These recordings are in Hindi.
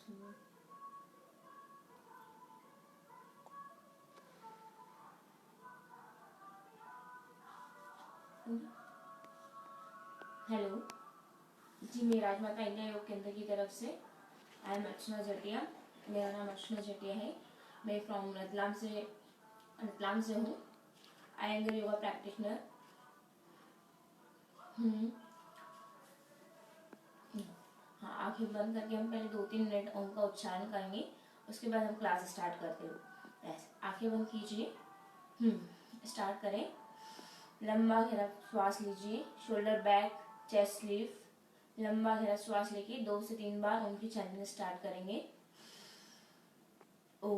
हेलो जी, मैं राजमाता इंडिया योग केंद्र की तरफ से आई एम अर्चना जटिया। मेरा नाम अर्चना जटिया है। मैं फ्रॉम रतलाम से हूँ। I am yoga practitioner. हाँ, आंखें बंद करके हम पहले 2-3 मिनट ओम का उच्चारण करेंगे, उसके बाद हम क्लास स्टार्ट करते हैं। आंखें बंद कीजिए। स्टार्ट करें। लंबा गहरा श्वास लीजिए, शोल्डर बैक, चेस्ट लिफ्ट। लंबा गहरा श्वास लेके 2 से 3 बार ओम की चैंटिंग स्टार्ट करेंगे। ओ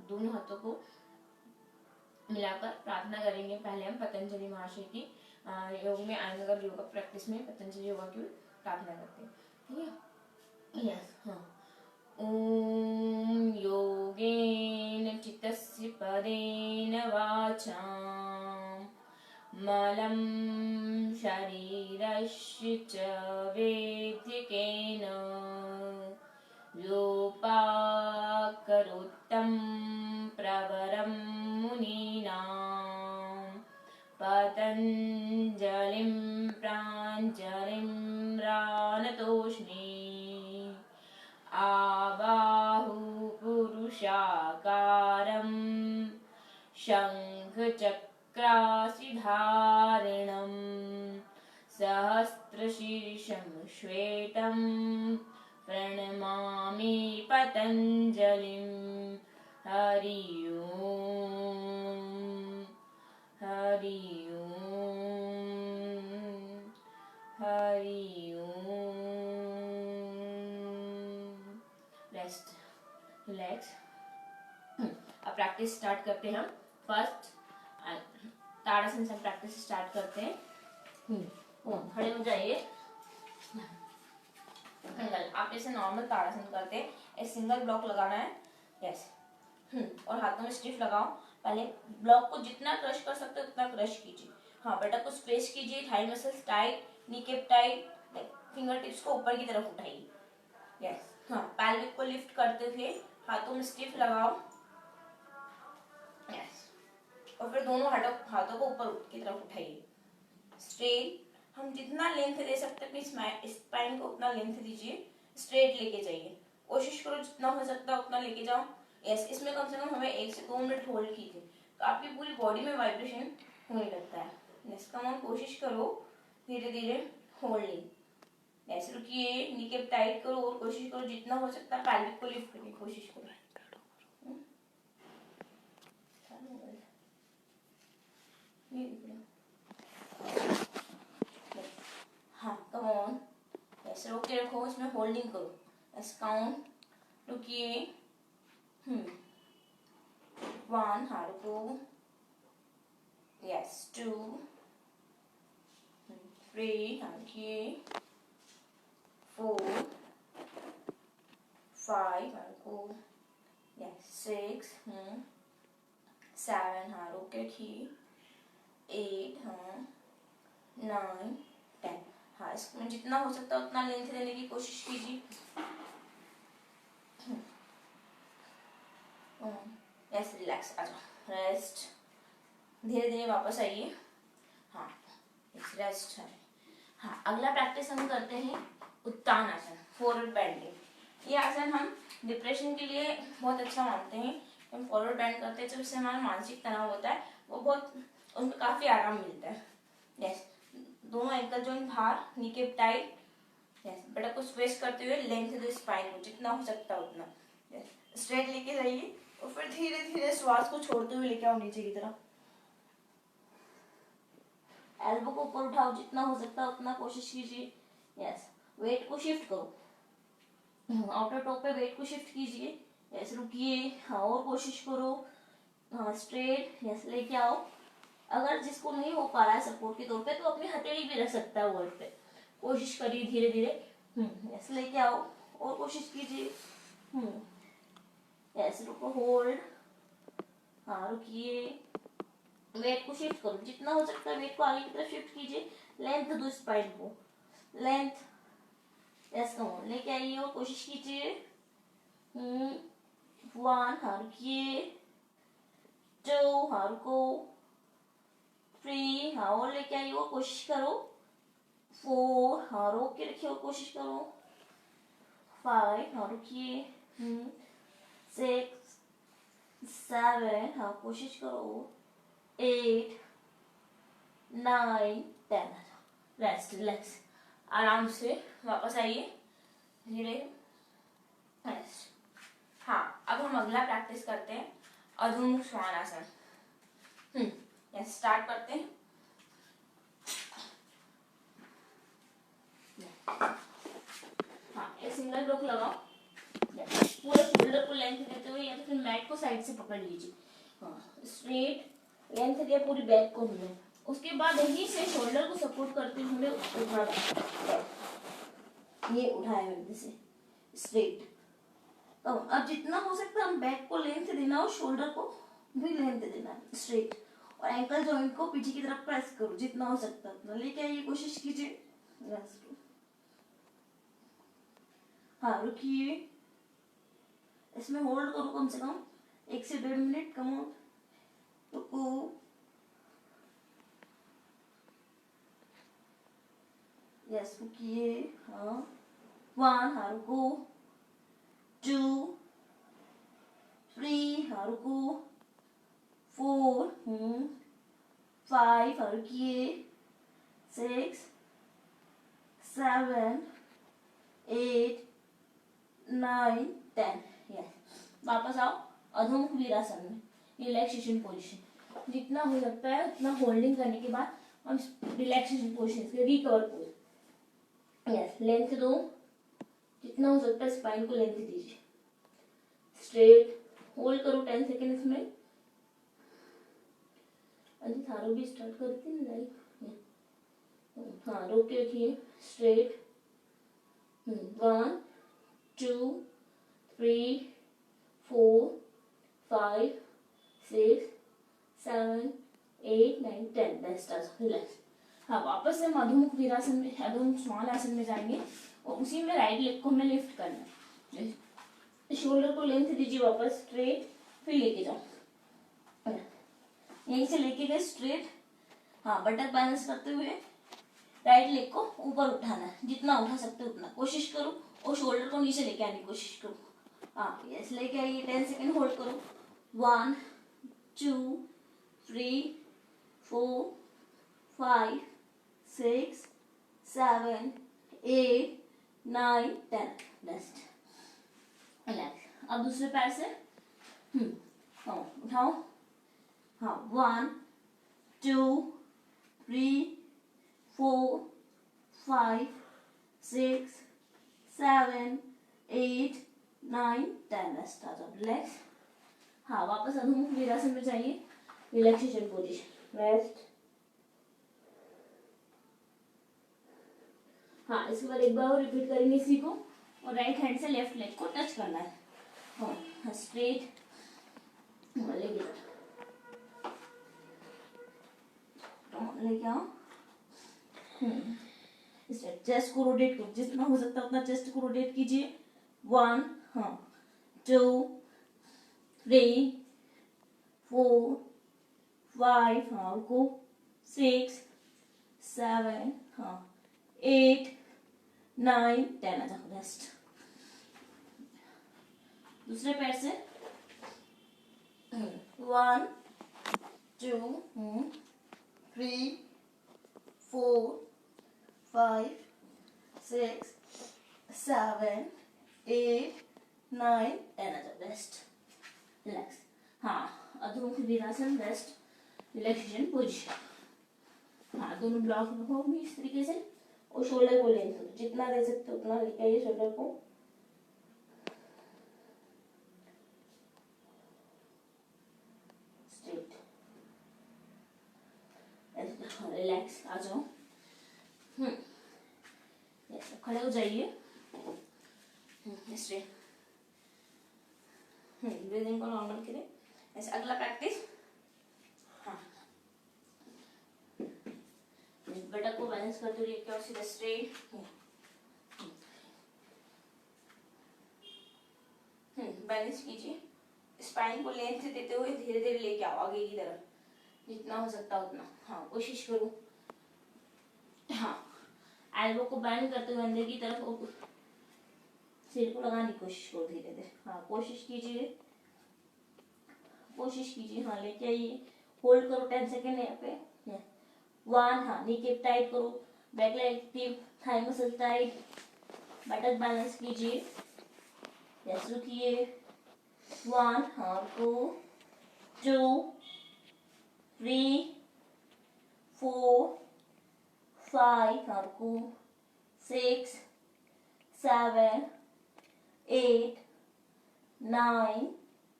दोनों हाथों को मिलाकर प्रार्थना करेंगे। पहले हम पतंजलि महर्षि की योग में आयनगर योगा प्रैक्टिस में पतंजलि योगा की प्रार्थना करते हैं। ठीक है? यस। हाँ। ओम योगेन चित्तस्य पदेन वाचां मलं शरीरस्य च वेद्यकेन योपाकरोत्तं प्रवरं मुनीनां पतञ्जलिं प्राञ्जलिं रानतोष्णे आबाहु पुरुषाकारं शङ्खचक्रासिधारिणं सहस्रशीर्षं श्वेतं प्रणमामि पतञ्जलिं। हरि ओम, हरि ओम, हरि ओम। Rest, relax. अब प्रैक्टिस स्टार्ट करते हैं हम। फर्स्ट ताड़ासन से प्रैक्टिस स्टार्ट करते हैं। खड़े हो जाइए। आप ऐसे नॉर्मल ताड़ासन करते हैं। एक सिंगल ब्लॉक लगाना है। यस। और हाथों में स्टिफ लगाओ। पहले ब्लॉक को जितना क्रश कर सकते हो उतना क्रश कीजिए। हाँ, बेटा को स्ट्रेच कीजिए। Thigh muscles tight, knee cap tight, finger tips को ऊपर की तरफ उठाइए। यस। हाँ, पैल्विक को लिफ्ट करते हुए हाथों में स्टिफ लगाओ। यस। और फिर दोनों हाथों को ऊपर की तरफ उठाइए। स्ट्रेट। हम जितना लेंथ दे सकते हैं अपनी स्पाइन को उतना लेंथ दीजिए। स्ट्रेट लेके जाइए। कोशिश करो जितना हो सकता है उतना लेके जाओ। यस। इसमें कम से कम हमें 1 से 2 मिनट होल्ड कीजिए तो आपकी पूरी बॉडी में वाइब्रेशन होने लगता है। यस। कम ऑन, कोशिश करो धीरे धीरे होल्डिंग। यस। रुकिए, नी कैप टाइट करो और कोशिश करो जितना हो सकता है पैल्विक को लिफ्ट करने की कोशिश करो। हाँ, कम ऑन। ऐसे रोक के रखो, इसमें होल्डिंग करो। यस। काउंट। रुकिए। 1, हाँ रुको। यस। 2, 3, हाँ रुकिए। 4, 5, हाँ रुको। यस। 6, 7, हाँ रोक के रखिए। 8, हाँ 9, 10। हाँ, इसमें जितना हो सकता है उतना लेंथ देने की कोशिश कीजिए। यस। रिलैक्स, आ जाओ। रेस्ट। धीरे धीरे वापस आइए। हाँ, रेस्ट है। हाँ, अगला प्रैक्टिस हम करते हैं उत्तान आसन, फॉरवर्ड बेंडिंग। ये आसन हम डिप्रेशन के लिए बहुत अच्छा मानते हैं। हम फॉरवर्ड बेंड करते हैं, जब इससे हमारा मानसिक तनाव होता है वो बहुत, उनको काफी आराम मिलता है। यस, दोनों एंकल जॉइंट बाहर, नी केप टाइट। यस, बटक को स्ट्रेच करते हुए लेंथ दे स्पाइन को, जितना हो सकता है उतना। यस, स्ट्रेट लेके जाइए और फिर धीरे धीरे श्वास को छोड़ते हुए लेके आओ नीचे की तरफ। एल्बो को ऊपर उठाओ, जितना हो सकता है उतना कोशिश कीजिए। यस, वेट को शिफ्ट करो, आउटर टॉप पे वेट को शिफ्ट कीजिए। यस, रुकिए, हाँ और कोशिश करो। हाँ स्ट्रेट, यस लेके आओ। अगर जिसको नहीं हो पा रहा है सपोर्ट के तौर पे तो अपनी हथेली भी रख सकता है वर्ड पे। कोशिश करिए धीरे धीरे। यस, लेके आओ और कोशिश कीजिए। यस, रुको, होल्ड, हाँ रुकिए। वेट को शिफ्ट करो, जितना हो सकता है वेट को आगे की तरफ शिफ्ट कीजिए। लेंथ दो स्पाइन को, लेंथ। यस, कम ऑन, लेके आइए और कोशिश कीजिए। 1, हाँ रुकिए। 2, हाँ रुको। 3, हाँ और लेके आइए और कोशिश करो। 4, हाँ रोक के रखिए और कोशिश करो। 5, हाँ रुकिए। 6, 7, हाँ कोशिश करो। 8, 9, 10, रेस्ट, रिलैक्स, आराम से वापस आइए धीरे। हाँ, अब हम अगला प्रैक्टिस करते हैं, अधोमुख श्वानासन। यस, स्टार्ट करते हैं। हाँ, एक सिंगल ब्लॉक लगाओ, पूरे शोल्डर को लेंथ देते हुए, या तो फिर मैट को साइड से पकड़ लीजिए। हाँ, स्ट्रेट लेंथ दिया पूरी बैक को हमने। उसके बाद यहीं से शोल्डर को सपोर्ट करते हुए उठा, ये उठाया मैंने से स्ट्रेट। तो अब जितना हो सकता है हम बैक को लेंथ देना और शोल्डर को भी लेंथ देना स्ट्रेट, और एंकल जॉइंट को पीछे की तरफ प्रेस करो जितना हो सकता है उतना। लेके आइए, कोशिश कीजिए। हाँ रुकिए, इसमें होल्ड करो कम से कम 1 से 1.5 मिनट। कम ऑन, रुको। यस, रुकिए, हाँ। 1, हाँ रुको। 2, 3, हाँ रुको। 4, 5, हाँ रुकिए। 6, 7, 8, 9, 10। यस, वापस आओ अधोमुख वीरासन में, रिलैक्सेशन पोजीशन। जितना हो सकता है उतना होल्डिंग करने के बाद हम रिलैक्सेशन पोजीशन से रिकवर पोज। यस, लेंथ दो, जितना हो सकता है स्पाइन को लेंथ दीजिए। स्ट्रेट होल्ड करो 10 सेकेंड इसमें। अजी थारो भी स्टार्ट करती है लाइक। हाँ, रोक के रखिए, स्ट्रेट। 1, 2, 3, 4, 5, 6, 7, 8, 9, 10। Best, relax. हाँ, वापस से हम अधोमुख वीरासन में, अधोमुख श्वानासन में जाएंगे और उसी में राइट लेग को हमें लिफ्ट करना है। शोल्डर को लेंथ दीजिए वापस स्ट्रेट, फिर लेके जाओ। यहीं से लेके गए स्ट्रेट। हाँ, बटक बैलेंस करते हुए राइट लेग को ऊपर उठाना है, जितना उठा सकते हो उतना कोशिश करो, और शोल्डर को नीचे लेके आने की कोशिश करो। हाँ यस, लेके आइए, 10 सेकेंड होल्ड करो। 1, 2, 3, 4, 5, 6, 7, 8, 9, 10। Rest, relax. अब दूसरे पैर से हाँ उठाओ। हाँ, 1, 2, 3, 4, 5, 6, 7, 8, 9, 10। रेस्ट, आ जाओ, रिलैक्स। हाँ, वापस अधोमुख वीरासन में जाइए, रिलैक्सेशन पोजीशन, रेस्ट। हाँ, इसके बाद एक बार और रिपीट करेंगे इसी को, और राइट हैंड से लेफ्ट लेग को टच करना है। हाँ, स्ट्रेट लेके आओ। चेस्ट को रोटेट करो, जितना हो सकता है उतना चेस्ट को रोटेट कीजिए। 1, हाँ 2, 3, 4, 5, हाँ रुको। 6, 7, हाँ 8, 9, 10। आ जाओ, रेस्ट। दूसरे पैर से 1 2 3 4 5 6 7 8 9 another rest relax. हाँ अधोमुखी वीरासन रेस्ट रिलैक्सेशन पोजीशन. हाँ दोनों ब्लॉक रखो भी इस तरीके से और शोल्डर को लेंथ दो जितना दे सकते हो उतना लेके आइए शोल्डर को. स्ट्रेट रिलैक्स आ जाओ. खड़े हो जाइए. स्ट्रेट. ब्रीदिंग को नॉर्मल करें. ऐसे अगला प्रैक्टिस. हाँ बटक को बैलेंस करते हुए क्या सीधा स्ट्रेट. बैलेंस कीजिए. स्पाइन को लेंथ देते हुए धीरे धीरे लेके आओ आगे की तरफ जितना हो सकता उतना. हाँ कोशिश करो. हाँ एल्बो को बैंड करते हुए अंदर की तरफ सिर को लगाने की कोशिश करो धीरे धीरे. हाँ कोशिश कीजिए. हाँ लेके आइए. होल्ड करो 10 सेकेंड यहाँ पे. 1 हाँ नी केप टाइट करो. Back leg active. Thigh muscle tight. Buttock balance कीजिए. यस रुकिए. 1 हाँ 2 2 3 4 5 हाँ रुको. 6 7 8 9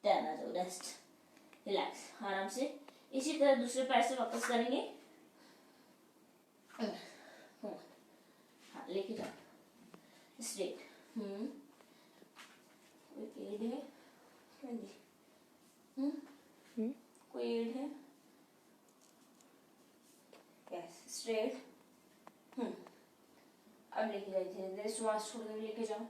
10 आ जाओ. रेस्ट रिलैक्स आराम से. इसी तरह दूसरे पैर से वापस करेंगे. हाँ लेके जाओ स्ट्रेट. कोई एड है कोई एड है. Yes straight. अब लेके जाइए धीरे धीरे. श्वास छोड़ कर लेके जाओ.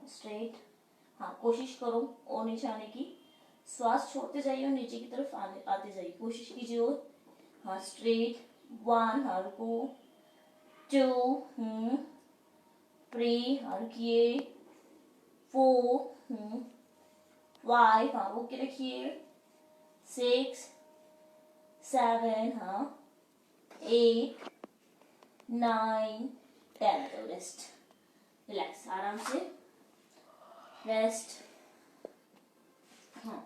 स्ट्रेट. हाँ कोशिश करो और नीचे आने की. श्वास छोड़ते जाइए और नीचे की तरफ आते जाइए. कोशिश कीजिए. और हाँ स्ट्रेट. 1 हाँ रुको. 2 3 हाँ रुकिए. 4 5 हाँ रोक के रखिए. 6 7 हाँ 8 9 10 तो रेस्ट रिलैक्स आराम से. रेस्ट. हाँ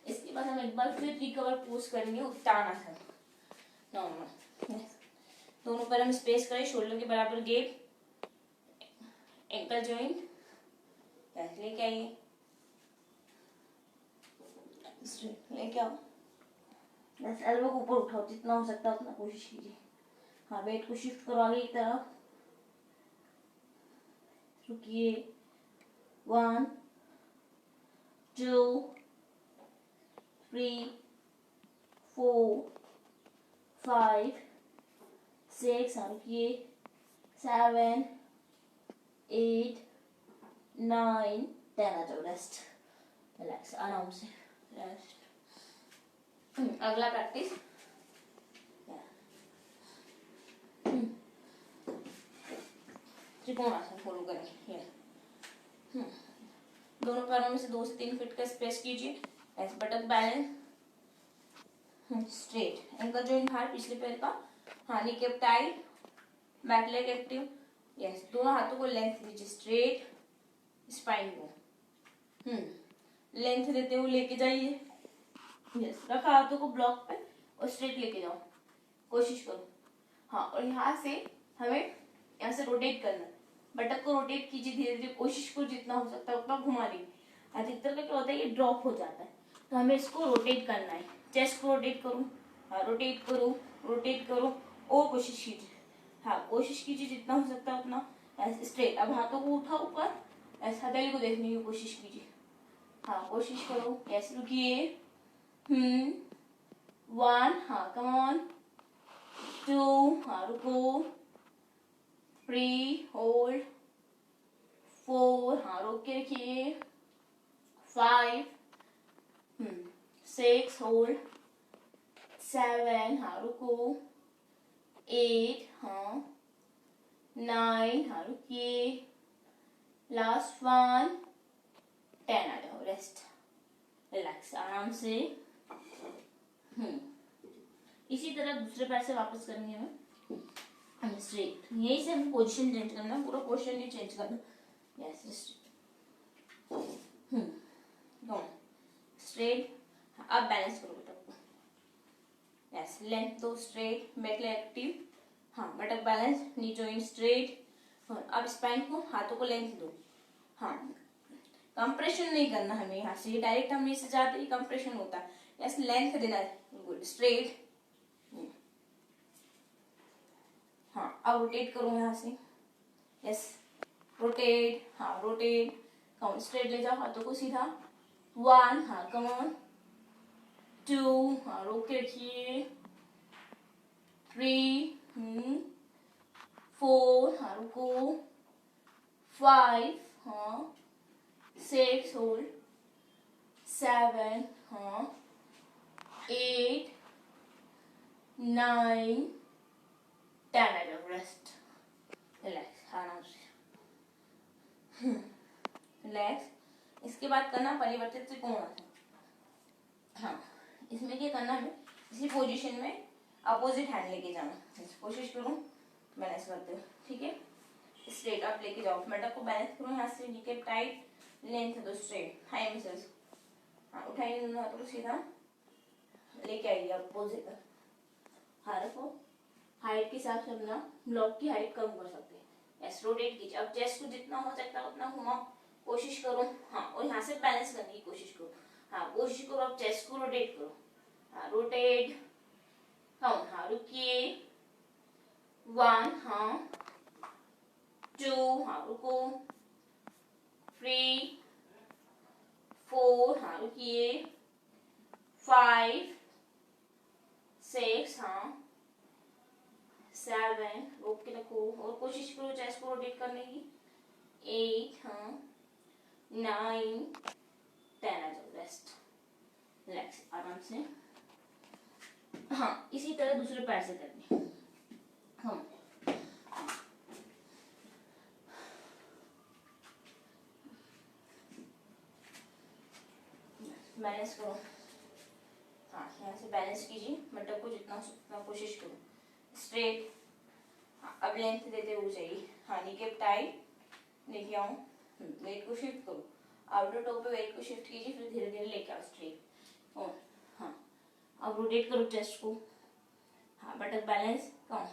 इसके बाद हम एक बार फिर रिकवर पोज करेंगे. उत्तानासन नॉर्मल. दोनों पैर हम स्पेस करें. शोल्डर के बराबर गैप. एंकल जॉइंट लेके आइए. लेके आओ. बस एल्बो को ऊपर उठाओ जितना हो सकता है उतना कोशिश कीजिए. हाँ वेट को शिफ्ट करो आगे की तरफ. रुकिए. 1 2 3 4 5 6 हाँ रुकिए. 7 8 9 10 आ जाओ. रेस्ट रिलैक्स आराम से. रेस्ट. अगला प्रैक्टिस. त्रिकोणासन फॉलो करेंगे. दोनों पैरों में से 2 से 3 फीट का स्पेस कीजिए. ऐसे buttock balance. Straight. Ankle joint बाहर पिछले पैर का. हाँ kneecap tight. Back leg active. Yes दोनों हाथों को लेंथ दीजिए. स्ट्रेट. स्पाइन को लेंथ देते हुए लेके जाइए. यस रखा हाथों को ब्लॉक पे और स्ट्रेट लेके जाओ. कोशिश करो. हाँ और यहाँ से हमें यहाँ से रोटेट करना है. बटक को रोटेट कीजिए धीरे धीरे. कोशिश करो जितना हो सकता है उतना घुमा लीजिए. अधिकतर का क्या होता है ये ड्रॉप हो जाता है तो हमें इसको रोटेट करना है. चेस्ट को रोटेट करो. हाँ रोटेट करो. रोटेट करो और कोशिश कीजिए. हाँ कोशिश कीजिए जितना हो सकता है उतना. ऐसे स्ट्रेट. अब हाथों को उठाओ ऊपर. ऐसे हथेली को देखने की कोशिश कीजिए. हाँ कोशिश करो. ऐसे रुकिए. 1 हाँ कम ऑन. 2 हाँ रुको. 3 होल्ड. 4 हाँ रोक के रखिए. 5 6 होल्ड. 7 हाँ रुको. 8, हाँ 9, हाँ रुकिए, लास्ट 1, 10 आ जाओ, रेस्ट, रिलैक्स आराम से। इसी तरह दूसरे पैर से वापस करेंगे हमें स्ट्रेट, यही से हमें पोजीशन चेंज करना है, पूरा पोजीशन नहीं चेंज करना। यस स्ट्रेट, अब बैलेंस करो बटक को, यस लेंथ दो स्ट्रेट, बैक लेग एक्टिव, हाँ बटक बैलेंस, नी जॉइंट स्ट्रेट। अब स्पाइन को, हाथों को लेंथ दो, हाँ कंप्रेशन नहीं करना हमें, यहाँ से डायरेक्ट हम इससे जाते ही कंप्रेशन होता है, यस लेंथ देना है, गुड स्ट्रेट। हाँ अब रोटेट करो यहाँ से, यस रोटेट, हाँ रोटेट, काउंट स्ट्रेट ले जाओ, हाथों को सीधा, 1, हाँ कम ऑन, 2, हाँ रोक के रखिए, 3, 4, हाँ रुको, 5, हाँ 6 होल्ड, 7, हाँ 8, 9, 10 आ जाओ, रेस्ट, रिलैक्स आराम से, रिलैक्स। इसके बाद करना परिवर्तित त्रिकोण, हाँ इसमें क्या करना है, इसी पोजीशन में अपोजिट हैंड लेके जाना, कोशिश करूं बैलेंस करते हुए, ठीक है, स्ट्रेट आप लेके जाओ, मटक को बैलेंस करो, यहाँ से नीचे टाइट, लेंथ दो स्ट्रेट, हाई मसल्स, हाँ उठाइए दोनों हाथों को सीधा लेके आइए अपोजिट, हाँ रखो, हाइट के हिसाब से अपना ब्लॉक की हाइट कम कर सकते हैं, यस रोटेट कीजिए, अब चेस्ट को जितना हो सकता है उतना घुमाओ, कोशिश करो, हाँ और यहाँ से बैलेंस करने की कोशिश करो, हाँ कोशिश करो, अब चेस्ट को रोटेट करो, हाँ रोटेट, काउंट, हाँ रुकिए, 1, हाँ 2, हाँ रुको, 3, 4, हाँ रुकिए, 5, 6, हाँ 7, रोक के रखो, और कोशिश करो चेस्ट को रोटेट करने की, 8, हाँ 9, 10 आ जाओ, रेस्ट, रिलैक्स आराम से। हाँ इसी तरह दूसरे पैर से करनी, हम बैलेंस करो, हाँ यहाँ से बैलेंस कीजिए, मटक को जितना हो सकता कोशिश करो, स्ट्रेट, हाँ अब लेंथ देते हुए चाहिए, हाँ नी कैप टाइट लेके आओ, वेट को शिफ्ट करो, आउटर टो पे वेट को शिफ्ट कीजिए, फिर धीरे धीरे लेके आओ स्ट्रेट, और हाँ अब रोटेट करो चेस्ट को, हाँ बटक बैलेंस कम,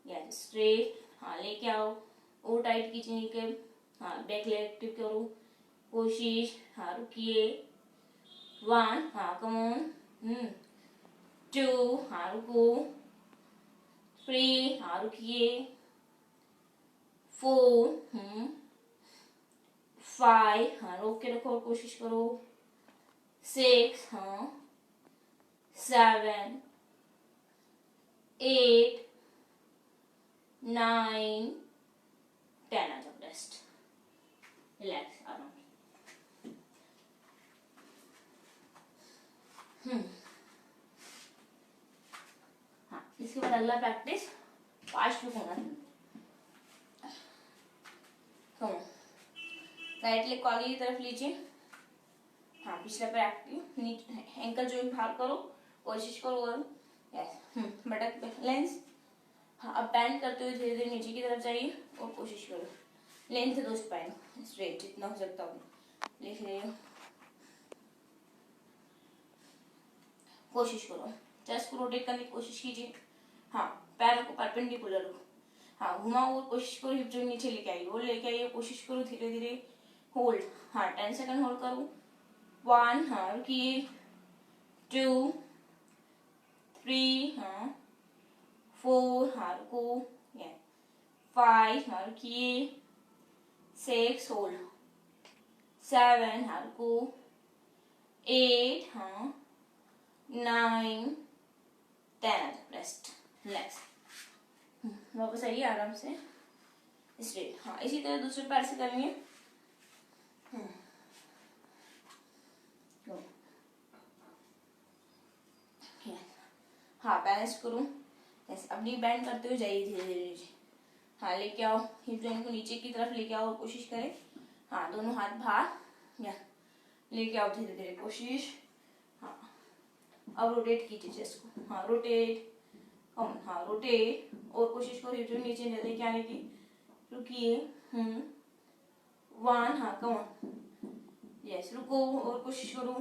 या स्ट्रेट, हाँ लेके आओ, और टाइट कीजिए नी कैप, हाँ बैक लेग एक्टिव करो, कोशिश, हाँ रुकिए, 1, हाँ कम ऑन, 2, हाँ रुको, 3, हाँ रुकिए, 4, 5, हाँ रोक के रखो और कोशिश करो, 6, हाँ 7, 8, 9, 10 आ जाओ, रेस्ट, रिलैक्स आराम। हाँ इसके बाद अगला प्रैक्टिस फास्ट होना है, राइट लेग को आगे की तरफ लीजिए, हाँ पिछला पैर एक्टिव, नीचे एंकल जॉइंट बाहर करो, कोशिश करो, और यस बटक बैलेंस, हाँ अब बैंड करते हुए धीरे धीरे नीचे की तरफ जाइए और कोशिश करो, लेंथ दो स्पाइन स्ट्रेट जितना हो सकता हो, लिख ले, कोशिश करो, चेस्ट को रोटेट करने की कोशिश कीजिए, हाँ पैरों को परपेंडिकुलर रखो, हाँ घुमाओ और कोशिश करो हिप जॉइंट नीचे लेके आइए, और लेके आइए, कोशिश करो धीरे धीरे, होल्ड, हाँ 10 सेकंड होल्ड करो, 1, हाँ रुकिए, 2, 3, हाँ 4, हाँ रुको, 5, हाँ रुकिए, 6 होल्ड, 7, हाँ रुको, 8, हाँ 9, 10 रेस्ट, रिलैक्स, वापस आइए आराम से स्ट्रेट, हाँ इसी तरह दूसरे पैर से करेंगे, हाँ बैलेंस करूं, यस, अपनी बैंड करते हुए जाइए धीरे धीरे नीचे। हाँ, लेके आओ हिप जॉइंट को नीचे की तरफ लेके आओ, कोशिश करें। हाँ, दोनों हाथ बाहर, या लेके आओ धीरे धीरे, कोशिश। हाँ, अब रोटेट कीजिए चेस्ट को। हाँ, रोटेट, हाँ रोटेट, और कोशिश करो हिप जॉइंट नीचे लेके आने की। रुकिए, 1, हाँ कम ऑन, यस, रुको और कोशिश करो।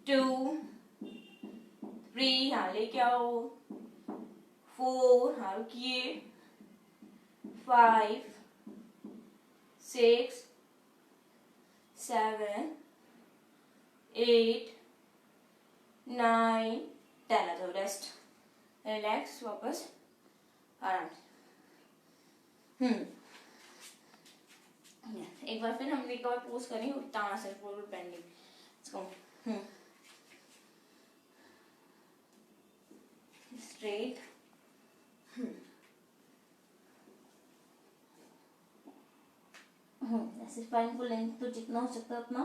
2, 3, हाँ लेके आओ। 4, हाँ रुकिए। 5, 6, 7, 8, 9, 10। आ जाओ, रेस्ट, रिलैक्स, वापस आराम से। एक बार फिर हम रिकवर पोज करेंगे, उत्तानासन, फॉरवर्ड बेंडिंग। स्ट्रेट, ऐसे स्पाइन को लेंथ तो जितना हो सकता है उतना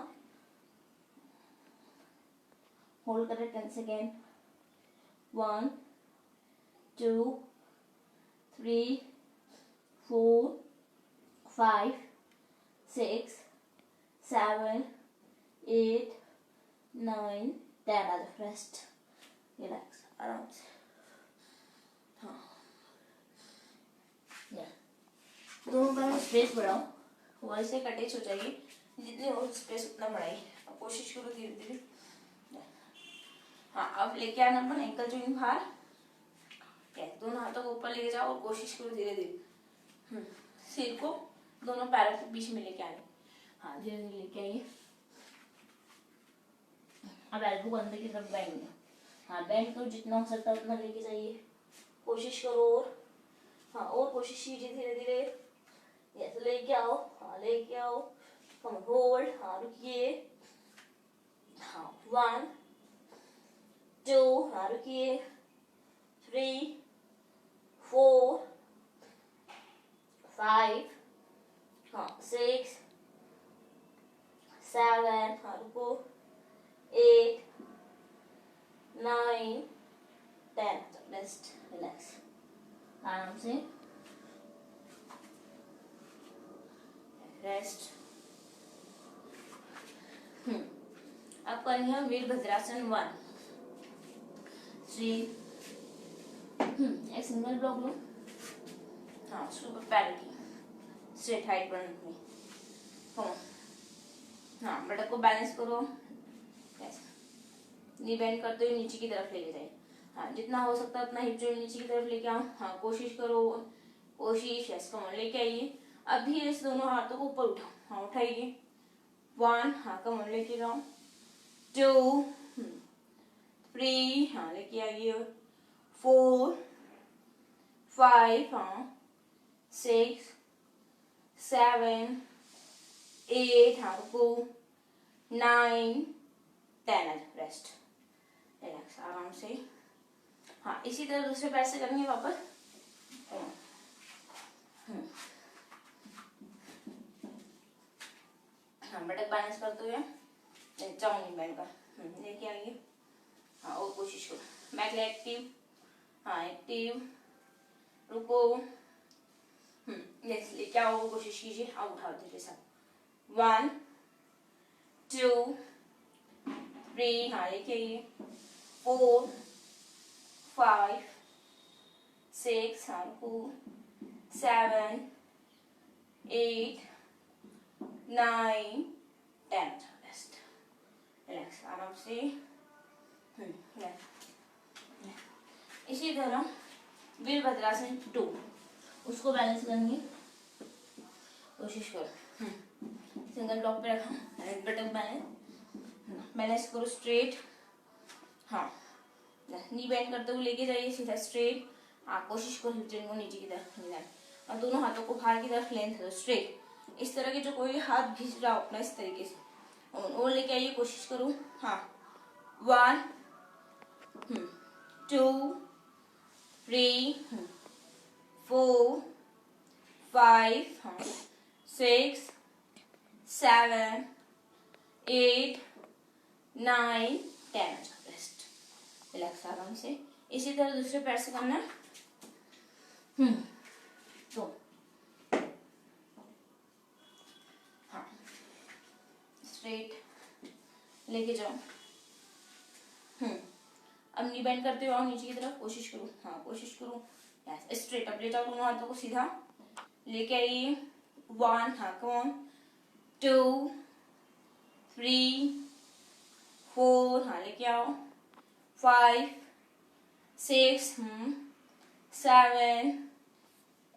होल्ड करें। 10 सेकेंड। 1, 2, 3, 4, 5, 6, 7, 8, 9, 10। रेस्ट, रिलैक्स, आराम से। हाँ, दोनों बार स्पेस बढ़ाओ, वॉल से अटैच हो जाइए, जितनी हो स्पेस उतना बढ़ाइए। अब कोशिश करो धीरे धीरे। हाँ, अब लेके आना अपन एंकल जॉइंट बाहर, दोनों हाथों को ऊपर लेके जाओ और कोशिश करो धीरे धीरे सिर को दोनों पैरों के बीच में लेके आने। हाँ, धीरे धीरे लेके आइए। अब एल्बो को अंदर की तरफ बेंड। हाँ, बेंड करो, जितना हो सकता है उतना लेके जाइए, कोशिश करो। और हाँ, और कोशिश कीजिए धीरे धीरे। यस, लेके आओ। हाँ, लेके आओ, कम होल्ड। हाँ, रुकिए। हाँ, 1, 2, हाँ रुकिए। 3, 4, 5, हाँ 6, 7, हाँ रुको, 8, 9, 10। रेस्ट, रिलैक्स, आराम से रेस्ट। अब करेंगे हम वीरभद्रासन 1। एक सिंगल ब्लॉक लो। हाँ, उसके ऊपर पैर की स्ट्रेट हाइट बनने में। हाँ, बटक को बैलेंस करो, नी बेंड करते हुए नीचे की तरफ लेके जाए। हाँ, जितना हो सकता है उतना हिप जॉइंट नीचे की तरफ लेके आओ। हाँ, कोशिश करो, कोशिश, यस, कम ऑन, लेके आइए। अब धीरे से दोनों हाथों को ऊपर उठाओ। हाँ, उठाइए। 1, हाँ कम ऑन, लेके जाओ। 2, 3, हाँ लेके आइए। 4, 5, हाँ 6, 7, 8, हाँ रुको, 9, 10। रेस्ट, रिलैक्स, आराम से। हाँ, इसी तरह दूसरे पैर से करेंगे वापस। हाँ, बटक बैलेंस करते हुए चाउनी बैंड का लेके आइए। हाँ, और कोशिश करो, बैक लेग एक्टिव। हाँ, एक्टिव, रुको। यस, लेके आओ, कोशिश कीजिए। अब उठाओ धीरे से। 1, 2, 3, हाँ लेके आइए। 4, 5, 6, हाँ रुको, 7, 8, 9, 10। रेस्ट, रिलैक्स, आराम से। इसी तरह वीरभद्रासन 2, उसको बैलेंस करेंगे। कोशिश करो, सिंगल ब्लॉक पे रखो, बटक बैलेंस करो, स्ट्रेट। हाँ, नी बेंड करते हुए लेके जाइए सीधा स्ट्रेट। हाँ, कोशिश करो हिप जॉइंट को नीचे की तरफ ले जाए और दोनों हाथों को बाहर की तरफ लेंथ दो, स्ट्रेट। इस तरह के जो कोई हाथ घिस रहा हो अपना, इस तरीके से और लेके आइए, कोशिश करो। हाँ, 1, 2, 3, 4, 5, हाँ 6, 7, 8, 9, 10। रेस्ट, रिलैक्स, आराम से। इसी तरह दूसरे पैर से करना है। तो हाँ, स्ट्रेट लेके जाओ। अब नी बेंड करते हुए आओ नीचे की तरफ, कोशिश करो, हाँ कोशिश करो, स्ट्रेट। अब ले जाओ दोनों हाथों को सीधा, लेके आइए। 1, हाँ कम ऑन, 2, 3, 4, हाँ लेके आओ, 5, 6, 7,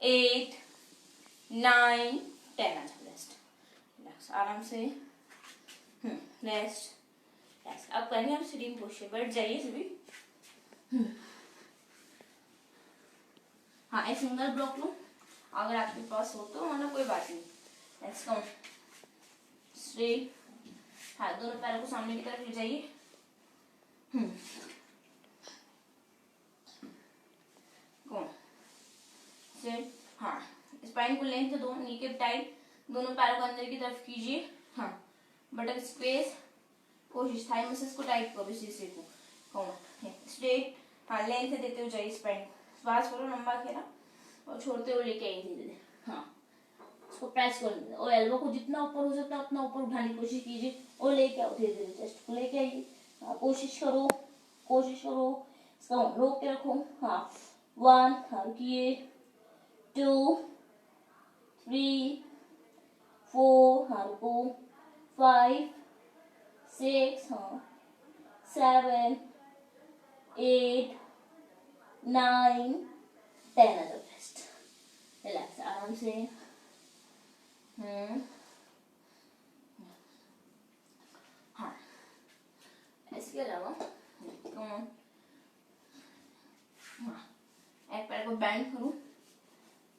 8, 9, 10 आ जाओ। रेस्ट, आराम से, रेस्ट। अब करेंगे हम सिटिंग पोस्चर, बैठ जाइए सभी। हाँ, एक सिंगल ब्लॉक लो अगर आपके पास हो तो, वरना कोई बात नहीं। Let's come straight. हाँ, दोनों पैरों को सामने की तरफ ले जाइए। कौन स्ट्रेट। हाँ, स्पाइन को लेंथ दो, नी के टाइट, दोनों पैरों को अंदर की तरफ कीजिए। हाँ, बटन स्पेस, कोशिश थाई मसल्स को टाइट करो इसी से को। कौन स्ट्रेट। हाँ, लेंथ देते हुए जाइए स्पाइन। श्वास करो लंबा घेरा और छोड़ते हुए लेके आइए धीरे धीरे। हाँ, उसको प्रेस कर लीजिए और एल्बो को जितना ऊपर हो सकता है उतना ऊपर उठाने की कोशिश कीजिए और लेके आओ धीरे धीरे, चेस्ट को लेके आइए। हाँ, कोशिश करो, कोशिश करो, इसका रोक के रखो। हाँ, 1, हाँ रुकिए, 2, 3, 4, हाँ रुको, 5, 6, हाँ 7, 8, 9, 10 आ जाओ। रेस्ट, रिलैक्स, आराम से। हाँ, इसके अलावा हाँ, एक पैर को बैंड करूं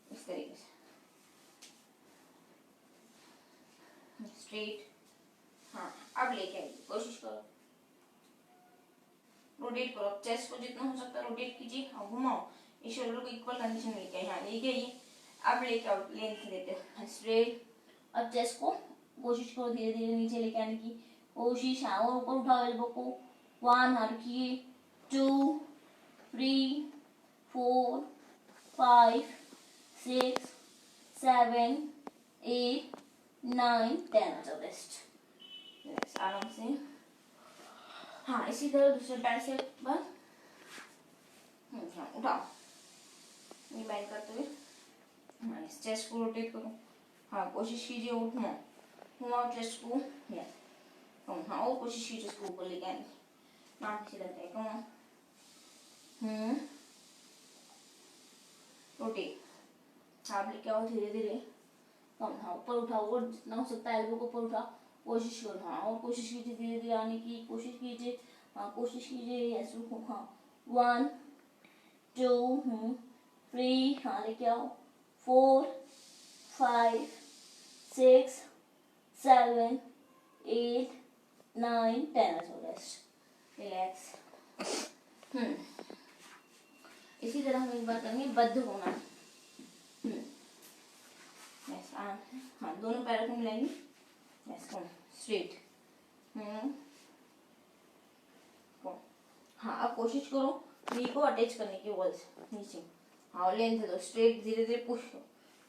इस तरीके से, स्ट्रेट। हाँ, अब लेके आइए, कोशिश करो, रोटेट करो, चेस्ट को जितना हो सकता है रोटेट कीजिए और घुमाओ, इस शोल्डर को इक्वल कंडीशन में लेके आइए। हाँ, लेके आइए। अब लेके आओ, लेंथ देते हो स्ट्रेट। अब चेस्ट को कोशिश करो धीरे धीरे नीचे लेके आने की कोशिश। हाँ, और ऊपर उठाओ एल्बो को। 1, हाँ रुकिए, 2, 3, 4, 5, 6, 7, 8, 9, 10 आ रेस्ट, आराम से। हाँ, इसी तरह दूसरे पैर से बस उठाओ, ये बैंड करते हुए। हाँ, चेस्ट को रोटेट करो। हाँ, कोशिश कीजिए उठना, घुमाओ चेस्ट को। हाँ, और कोशिश कीजिए इसको ऊपर लेके आने की, नाक सीधा है। कम रोटेट। आप लेके आओ धीरे धीरे। कम, हाँ ऊपर उठाओ और जितना हो सकता है एल्बो को ऊपर उठाओ, कोशिश करो। हाँ, और कोशिश कीजिए धीरे धीरे आने की कोशिश कीजिए। हाँ, कोशिश कीजिए, यस रुको। हाँ, 1, 2, 3, हाँ लेके आओ, 4, 5, 6, 7, 8, 9, 10 रेस्ट, रिलैक्स। इसी तरह हम एक बार करेंगे बद्ध होना। हाँ, दोनों पैरों को मिलाएंगे, स्ट्रेट। हाँ, अब कोशिश करो नी को अटैच करने की वॉल से नीचे। हाँ, लेंथ दो, स्ट्रेट धीरे धीरे पुश करो।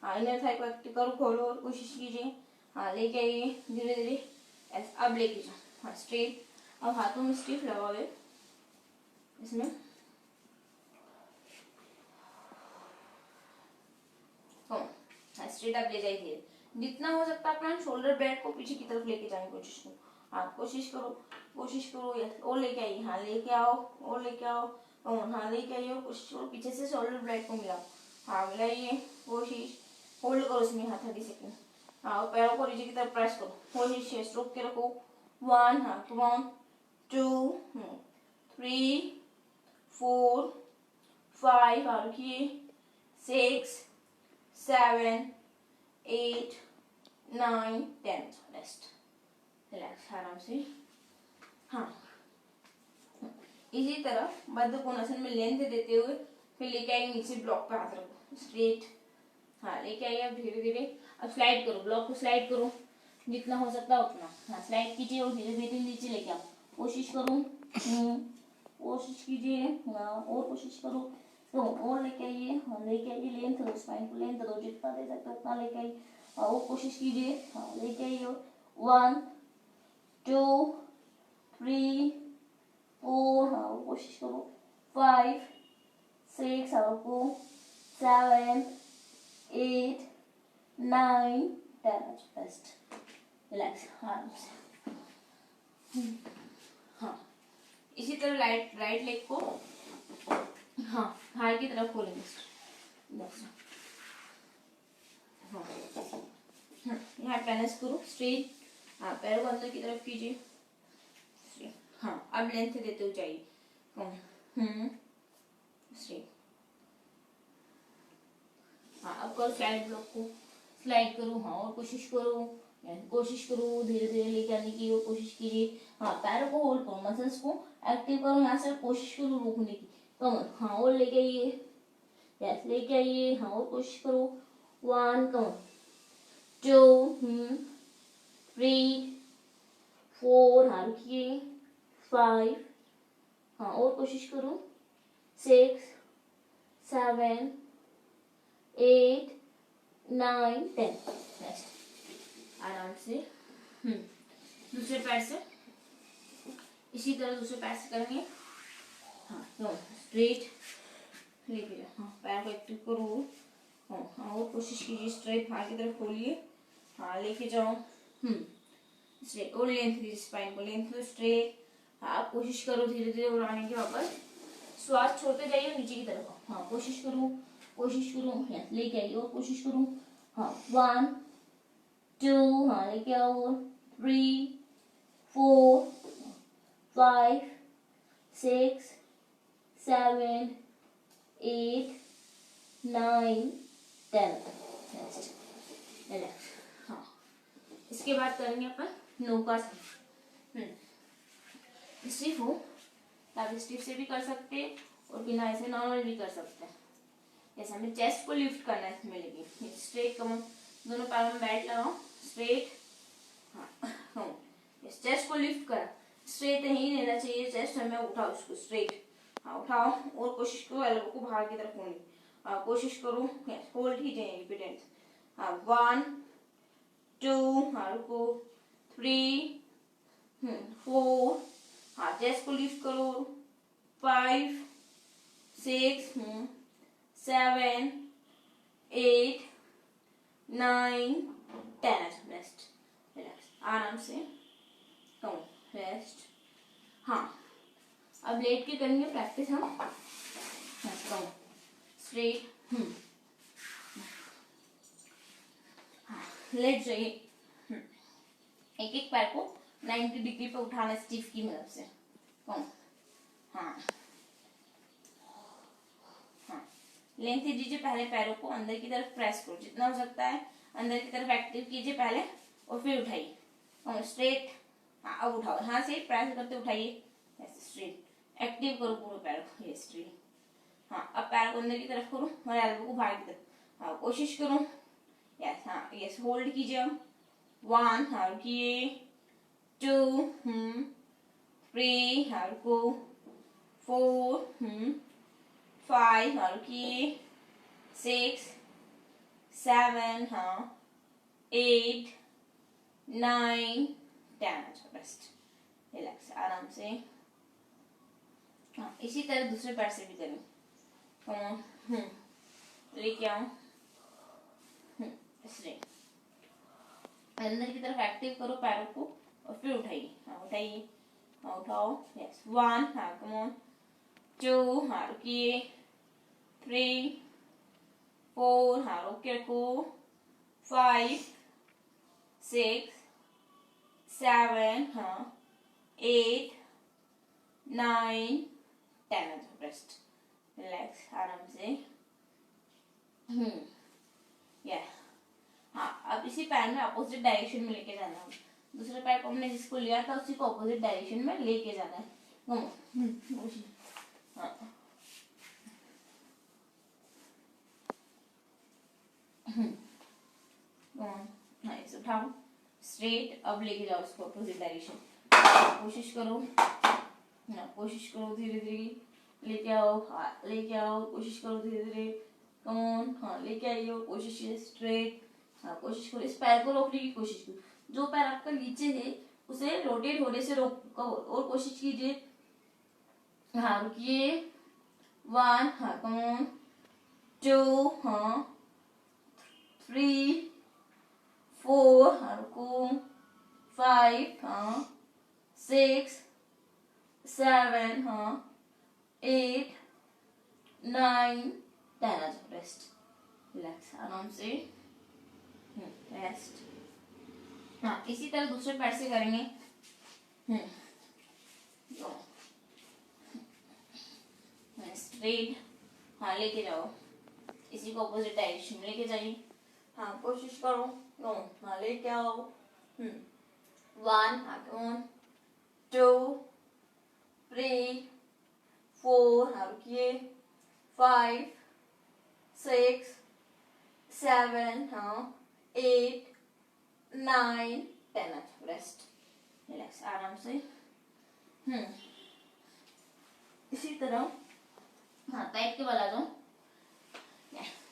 हाँ, इनर थाई को एक्टिव करो, खोलो और कोशिश कीजिए। हाँ, लेके आइए धीरे धीरे, अब लेके जाओ। हाँ, स्ट्रेट। अब हाथों में स्टिफ लगाओगे इसमें। हाँ, स्ट्रेट आप ले जाइए, जितना हो सकता है अपना शोल्डर ब्लेड को पीछे की तरफ लेके जाने की कोशिश करो। हाँ, कोशिश करो, कोशिश करो, यस, और लेके आइए। हाँ, लेके आओ, और लेके आओ। हाँ, लेके आइए, कोशिश करो पीछे से शोल्डर ब्लेड को मिलाओ। हाँ, मिलाइए, कोशिश, होल्ड करो इसमें। हाँ, 30 सेकेंड। हाँ, और पैरों को नीचे की तरफ प्रेस करो, कोशिश रोक के रखो। 1, हाँ कम ऑन, 2, 3, 4, 5, हाँ रुकिए, 6, 7, 8, 9, 10 रेस्ट, रिलैक्स, आराम से। हाँ, इसी तरह बद्ध कोणासन में लेंथ देते हुए फिर लेके आइए नीचे, ब्लॉक पे हाथ रखो, स्ट्रेट। हाँ, लेके आइए अब धीरे धीरे। अब स्लाइड करो, ब्लॉक को स्लाइड करो जितना हो सकता है उतना। हाँ, स्लाइड कीजिए और धीरे धीरे नीचे लेके आओ, कोशिश करो। कोशिश कीजिए, हाँ और कोशिश करो, तो और लेके आइए, हाँ लेके आइए, लेंथ दो, स्पाइन को लेंथ दो, जितना दे सकते हो उतना लेके आइए, हाँ और कोशिश कीजिए, हाँ लेके आइए, 1 2 3 4, हाँ और कोशिश करो, 5 6, हाँ रुको, 7 8 9 10, बेस्ट, रिलैक्स आराम से। हाँ इसी तरह राइट लेग को हाँ हाथ की तरफ खोलेंगे, हाँ यहाँ बैलेंस करो स्ट्रेट, हाँ पैरों को अंदर की तरफ कीजिए, हाँ अब लेंथ देते हुए जाइए, स्ट्रेट, हाँ अब करो स्लाइड ब्लॉक को, स्लाइड करो, हाँ और कोशिश करो धीरे धीरे लेके आने की और कोशिश कीजिए, हाँ पैरों को होल्ड करो, मसल्स को एक्टिव करो, यहाँ से कोशिश करो रोकने की, कमर, हाँ और लेके आइए, यस लेके आइए, हाँ और कोशिश करो, 1 कमर 2 3 4, हाँ रुकिए, 5, हाँ और कोशिश करो, 6 7 8 9 10, नेक्स्ट आराम से, दूसरे पैर से इसी तरह दूसरे पैर से करेंगे, हाँ तो स्ट्रेट लेके जाओ, हाँ पैर को एक्टिव करो, हाँ और कोशिश कीजिए, स्ट्रेट हाथ की तरफ खोलिए, हाँ लेके जाओ, स्ट्रेट और लेंथ दीजिए, स्पाइन को लेंथ दो, स्ट्रेट, हाँ आप कोशिश करो धीरे धीरे उड़ाने के, वापस श्वास छोड़ते जाइए नीचे की तरफ, हाँ कोशिश करो, लेके आइए और कोशिश करो, हाँ 1 2, हाँ लेके आओ, 3 4 5 6 7 8 9 10, नेक्स्ट रिलैक्स, हाँ इसके बाद करेंगे अपन नौकासन, स्टिफ हो आप स्टिफ से भी कर सकते हैं और बिना ऐसे नॉर्मल भी कर सकते हैं, जैसे हमें चेस्ट को लिफ्ट करना है इसमें, लेकिन स्ट्रेट कमर, दोनों पैरों में बैठ लगाओ, स्ट्रेट, हाँ चेस्ट को लिफ्ट करा, स्ट्रेट ही रहना चाहिए चेस्ट, हमें उठाओ इसको स्ट्रेट, हाँ उठाओ और कोशिश करो एल्बो को बाहर की तरफ होने, हाँ कोशिश करो, होल्ड ही जाए रिपीटेंट, हाँ 1 2, हाँ रुको, 3 4, हाँ चेस्ट को लिफ्ट करो, 5 6 7 8 9 10, रेस्ट, रिलैक्स आराम से, कम रेस्ट, हाँ अब लेट के करेंगे प्रैक्टिस हम, कम स्ट्रेट, हाँ लेट जाइए, एक एक पैर को 90 डिग्री पे उठाना स्टिफ की मदद से, कम, हाँ लेंथ दीजिए, पहले पैरों को अंदर की तरफ प्रेस करो, जितना हो सकता है अंदर की तरफ एक्टिव कीजिए पहले और फिर उठाइए, और स्ट्रेट, हाँ अब उठाओ, यहाँ से प्रेस करते उठाइए, ऐसे स्ट्रेट एक्टिव करो पूरे पैर को, ये स्ट्रेट, हाँ अब पैर को अंदर की तरफ करो और एल्बो को बाहर की तरफ, हाँ कोशिश करो, यस, हाँ यस होल्ड कीजिए, 1, हाँ रुकिए, 2 3, हाँ रुको, 4 5, हाँ रुकिए, 6 7, हाँ 8 9 10, रेस्ट, रिलैक्स आराम से, हाँ इसी तरह दूसरे पैर से भी करें, लेके आओ, स्ट्रेट अंदर की तरफ एक्टिव करो पैरों को और फिर उठाइए, हाँ उठाइए, हाँ उठाओ, यस 1, हाँ कम ऑन, 2, हाँ रुकिए, 3 4, हाँ रोक के रखो, 5 6 7, हाँ 8 9 10, रेस्ट, रिलैक्स आराम से, या हाँ अब इसी पैर में अपोजिट डायरेक्शन में लेके जाना है, दूसरे पैर को हमने जिसको लिया था उसी को अपोजिट डायरेक्शन में लेके जाना है, हाँ इसे उठाओ स्ट्रेट, अब लेके जाओ इसको अपोजिट डायरेक्शन, कोशिश करो, हाँ कोशिश करो धीरे धीरे लेके आओ, हाँ लेके आओ, कोशिश करो धीरे धीरे, कम ऑन, हाँ लेके आइए, कोशिश कीजिए स्ट्रेट, हाँ कोशिश करो, इस पैर को रोकने की कोशिश करो, जो पैर आपका नीचे है उसे रोटेट होने से रोक और कोशिश कीजिए, हाँ रुकिए, 1, हाँ कम ऑन, 2, हाँ 3, 4, हाँ रुको, 5, हाँ 6, 7, हाँ 8, 9, 10, आ जाओ, रेस्ट, रिलैक्स, आराम से रेस्ट। हाँ इसी तरह दूसरे पैर से करेंगे, स्ट्रेट, हाँ लेके जाओ, इसी को अपोजिट डायरेक्शन में लेके जाइए, हाँ कोशिश करो, हाँ लेके आओ, 1, हाँ कम, 2, 3, 4, हाँ रुकिए, 5, 6, 7, हाँ 8, 9, 10, रेस्ट, रिलैक्स, आराम से, इसी तरह हाँ टाइट के बल आ जाओ,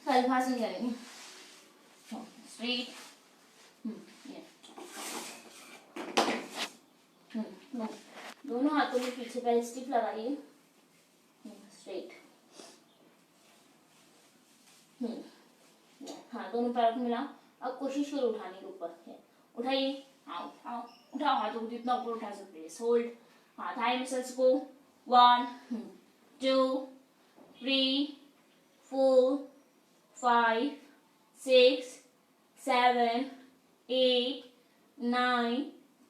कल्पासन करेंगे, स्ट्रेट, दोनों हाथों में पीछे पहले स्टिफ लगाइए, स्ट्रेट, हाँ दोनों पैरों को मिला, अब कोशिश करो उठाने के ऊपर, उठाइए, हाँ उठाओ, उठाओ हाथों को जितना ऊपर उठा सकते हैं, होल्ड, हाँ थाई मसल्स को, 1, 2, 3, 4, 5, 6, 7, 8, 9,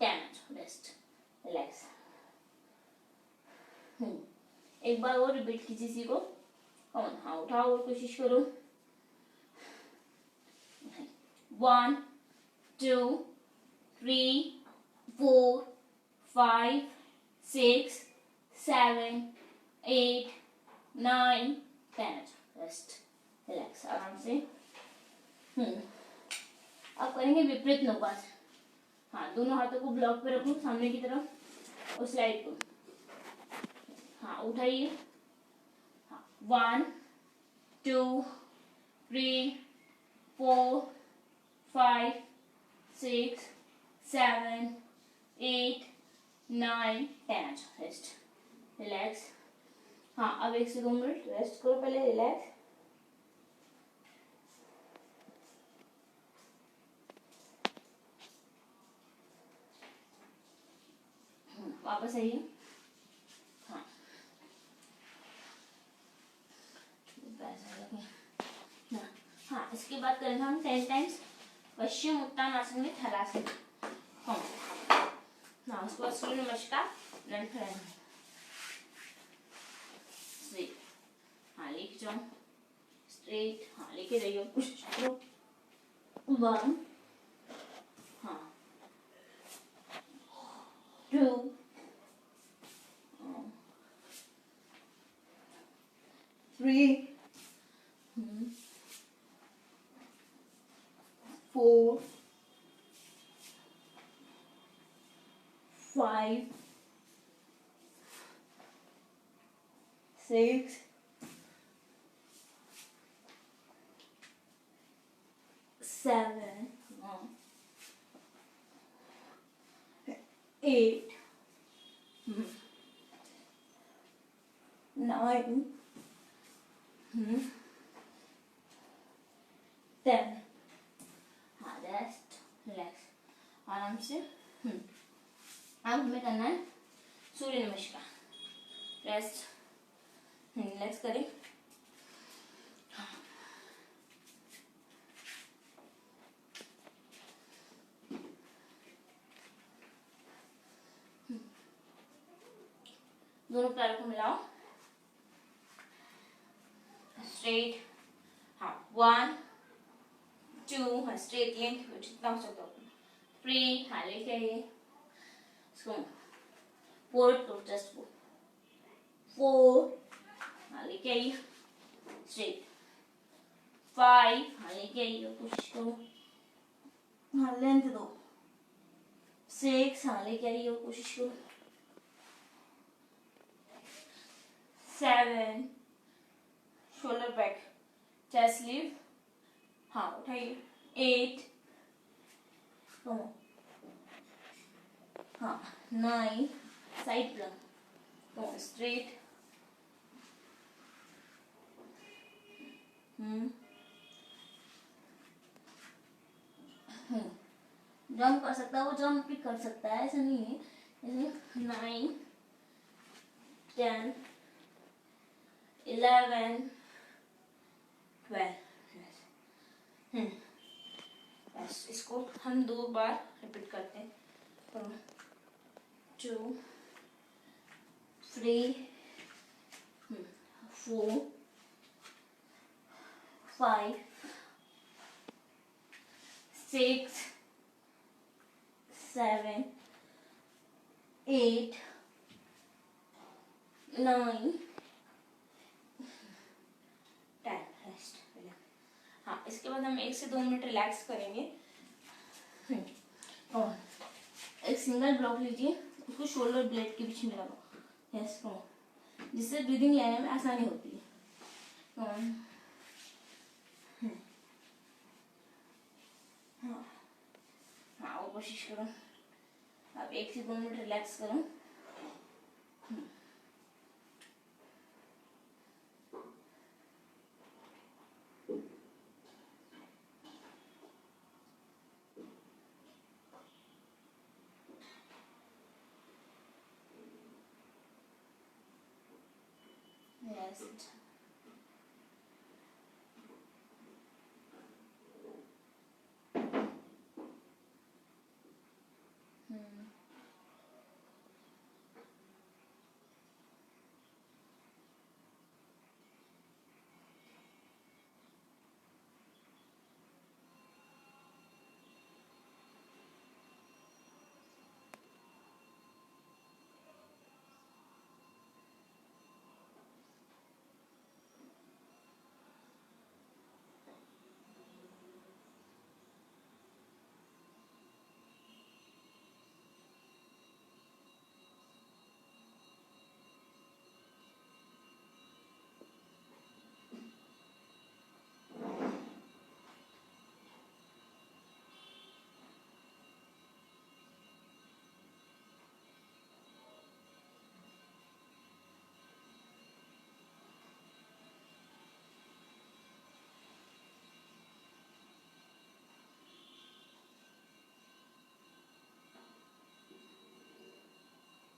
10, रेस्ट, रिलैक्स, एक बार और रिपीट कीजिए इसी को, हाँ उठाओ और कोशिश करो, 1, 2, 3, 4, 5, 6, 7, 8, 9, 10, रेस्ट, रिलैक्स, आराम से, अब करेंगे विपरीत नौकास, हाँ दोनों हाथों को ब्लॉक पे रखो सामने की तरफ और स्लाइड को, हाँ उठाइए, हाँ 1, 2, 3, 4, 5, 6, 7, 8, 9, 10, रेस्ट, रिलैक्स, हाँ अब 1 से 2 मिनट रेस्ट करो, पहले रिलैक्स, वापस आइए, हाँ हाँ इसके बाद करेंगे हम 10 टाइम्स पश्चिम उत्तानासन में थलासन, हाँ उसके बाद सूर्य नमस्कार, दंड खड़े, स्ट्रेट, हाँ लेके जाओ, स्ट्रेट, हाँ लेके जाइए, कोशिश करो, 1, हाँ 2, 3, 4, 5, 6, 7, 8, 9, 10, हाँ रेस्ट, रिलैक्स, आराम से, अब हमें करना है सूर्य नमस्कार, रेस्ट, रिलैक्स करें, दोनों पैरों को मिलाओ, स्ट्रेट, हाँ 1, 2, हाँ स्ट्रेट लेंथ जितना हो सकता हो, 3, हाँ लेके आइए, 4, जस्ट 4, हाँ लेके आइए, स्ट्रेट, 5, हाँ लेके आइए, कोशिश करो, हाँ लेंथ दो, 6, हाँ लेके आइए, कोशिश करो, 7, शोल्डर बैक, चेस्ट लीव, हाँ उठाइए, 8, हाँ 9, साइड प्लंक, स्ट्रेट, जंप कर सकता है वो, जंप भी कर सकता है, ऐसा नहीं है। जैसे 9, 10, 11, 12। बस इसको हम 2 बार रिपीट करते हैं। 2, 3, 4, 5, 6, 7, 8, 9, 10। रेस्ट। हाँ, इसके बाद हम 1 से 2 मिनट रिलैक्स करेंगे। और एक सिंगल ब्लॉक लीजिए, उसको शोल्डर ब्लेड के बीच में लगाओ। यस, जिससे ब्रीदिंग लेने में आसानी होती है। हाँ, वो कोशिश करो। अब 1 से 2 मिनट रिलैक्स करो। रेस्ट।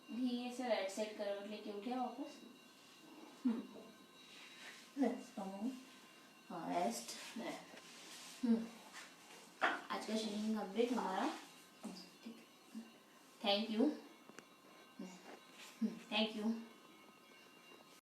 धीरे से राइट साइड करवट लेके उठे वापस। हाँ, रेस्ट। आज का सेशन कंप्लीट हमारा। Thank you.